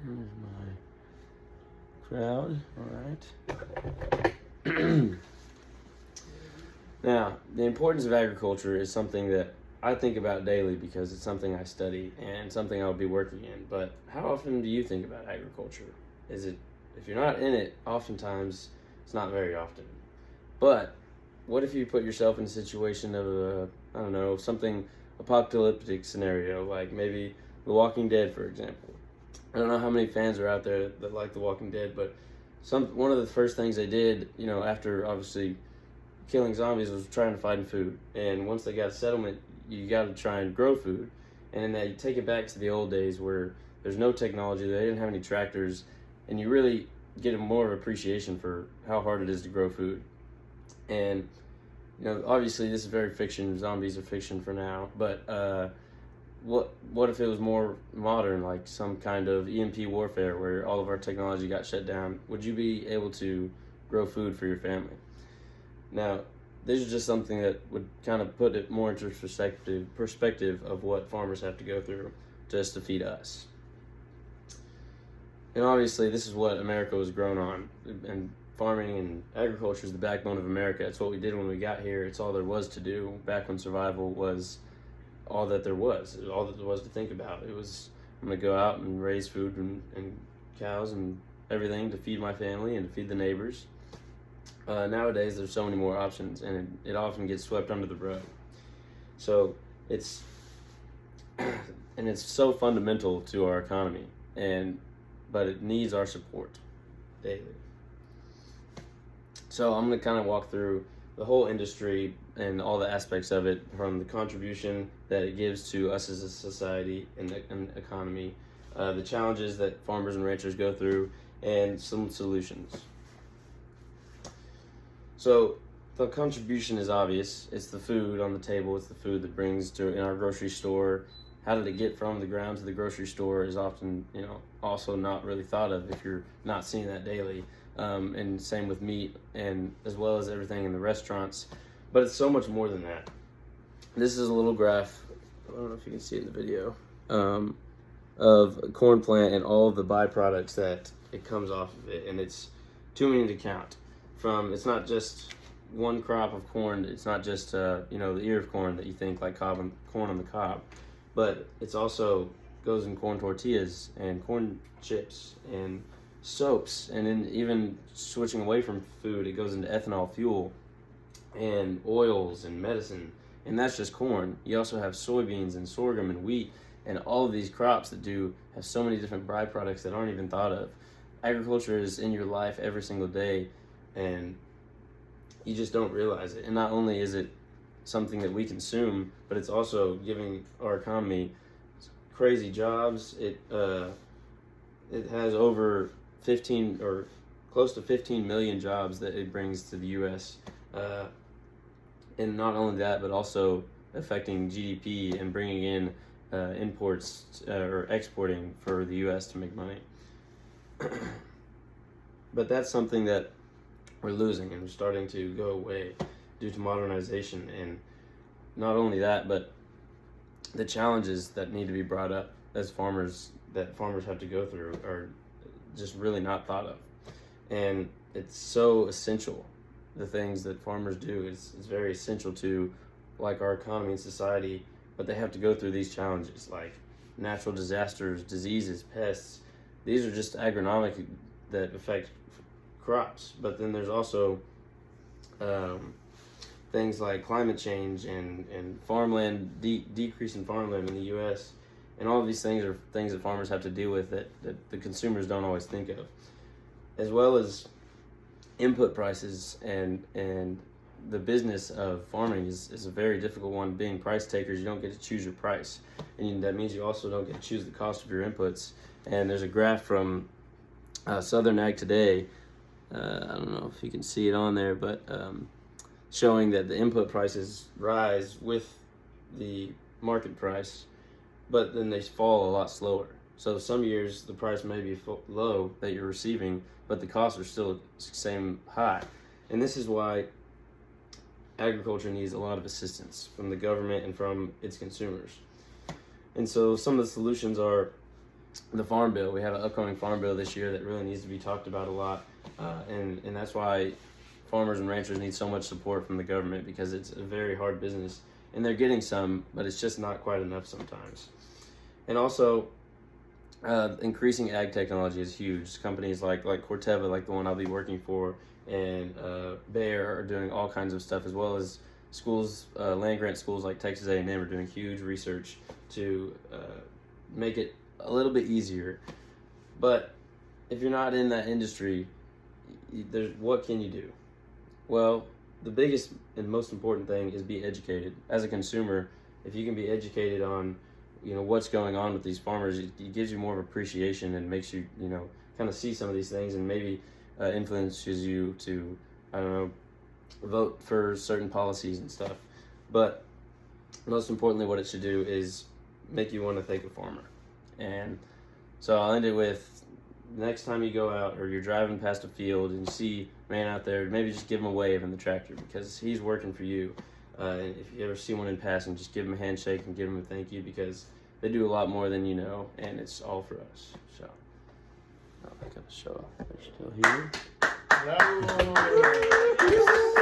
Here's my crowd. All right. Now, the importance of agriculture is something that I think about daily because it's something I study and something I'll be working in. But how often do you think about agriculture? Is it, if you're not in it, oftentimes it's not very often. But what if you put yourself in a situation of I don't know, something apocalyptic scenario, like maybe The Walking Dead, for example. I don't know how many fans are out there that like The Walking Dead, but one of the first things they did, after obviously killing zombies, was trying to find food. And once they got a settlement, you got to try and grow food. And then they take it back to the old days where there's no technology, they didn't have any tractors, and you really get a more of appreciation for how hard it is to grow food. And obviously this is very fiction. Zombies are fiction for now, but what if it was more modern, like some kind of EMP warfare where all of our technology got shut down? Would you be able to grow food for your family? Now, this is just something that would kind of put it more into perspective of what farmers have to go through just to feed us. And obviously, this is what America was grown on, and farming and agriculture is the backbone of America. It's what we did when we got here. It's all there was to do back when survival was all that there was. It was all that there was to think about. It was, I'm going to go out and raise food and cows and everything to feed my family and to feed the neighbors. Nowadays, there's so many more options, and it often gets swept under the rug. So it's so fundamental to our economy, but it needs our support daily. So I'm going to kind of walk through the whole industry and all the aspects of it, from the contribution that it gives to us as a society and an economy, the challenges that farmers and ranchers go through, and some solutions. So the contribution is obvious. It's the food on the table. It's the food that brings to in our grocery store. How did it get from the ground to the grocery store is often, also not really thought of if you're not seeing that daily. And same with meat, and as well as everything in the restaurants. But it's so much more than that. This is a little graph, I don't know if you can see it in the video, of a corn plant and all of the byproducts that it comes off of it. And it's too many to count. It's not just one crop of corn. It's not just the ear of corn that you think like corn on the cob, but it's also goes in corn tortillas and corn chips and soaps, and then even switching away from food, it goes into ethanol fuel and oils and medicine, and that's just corn. You also have soybeans and sorghum and wheat and all of these crops that have so many different byproducts that aren't even thought of. Agriculture is in your life every single day, and you just don't realize it. And not only is it something that we consume, but it's also giving our economy crazy jobs. It has over 15 or close to 15 million jobs that it brings to the U.S. And not only that, but also affecting GDP and bringing in imports or exporting for the U.S. to make money. But that's something that we're losing, and we're starting to go away due to modernization. And not only that, but the challenges that need to be brought up as farmers have to go through are just really not thought of. And it's so essential. The things that farmers do is very essential to like our economy and society, but they have to go through these challenges like natural disasters, diseases, pests. These are just agronomic that affect crops, but then there's also things like climate change and farmland, decrease in farmland in the U.S., and all of these things are things that farmers have to deal with that the consumers don't always think of, as well as input prices. And the business of farming is a very difficult one. Being price takers, you don't get to choose your price, and that means you also don't get to choose the cost of your inputs. And there's a graph from Southern Ag Today, I don't know if you can see it on there, but showing that the input prices rise with the market price, but then they fall a lot slower. So some years the price may be low that you're receiving, but the costs are still same high. And this is why agriculture needs a lot of assistance from the government and from its consumers. And so some of the solutions are the farm bill. We have an upcoming farm bill this year that really needs to be talked about a lot, and that's why farmers and ranchers need so much support from the government, because it's a very hard business, and they're getting some, but it's just not quite enough sometimes. And also, increasing ag technology is huge. Companies like Corteva, like the one I'll be working for, and Bayer are doing all kinds of stuff, as well as schools, land grant schools like Texas A&M are doing huge research to make it a little bit easier. But if you're not in that industry, what can you do? Well, the biggest and most important thing is be educated. As a consumer, if you can be educated on, what's going on with these farmers, it gives you more of appreciation and makes you, kind of see some of these things, and maybe influences you to, I don't know, vote for certain policies and stuff. But most importantly, what it should do is make you want to thank a farmer. And so I'll end it with, next time you go out or you're driving past a field and you see a man out there, maybe just give him a wave in the tractor, because he's working for you. And if you ever see one in passing, just give him a handshake and give him a thank you, because they do a lot more than you know, and it's all for us. So I'm going to show off. They're still here.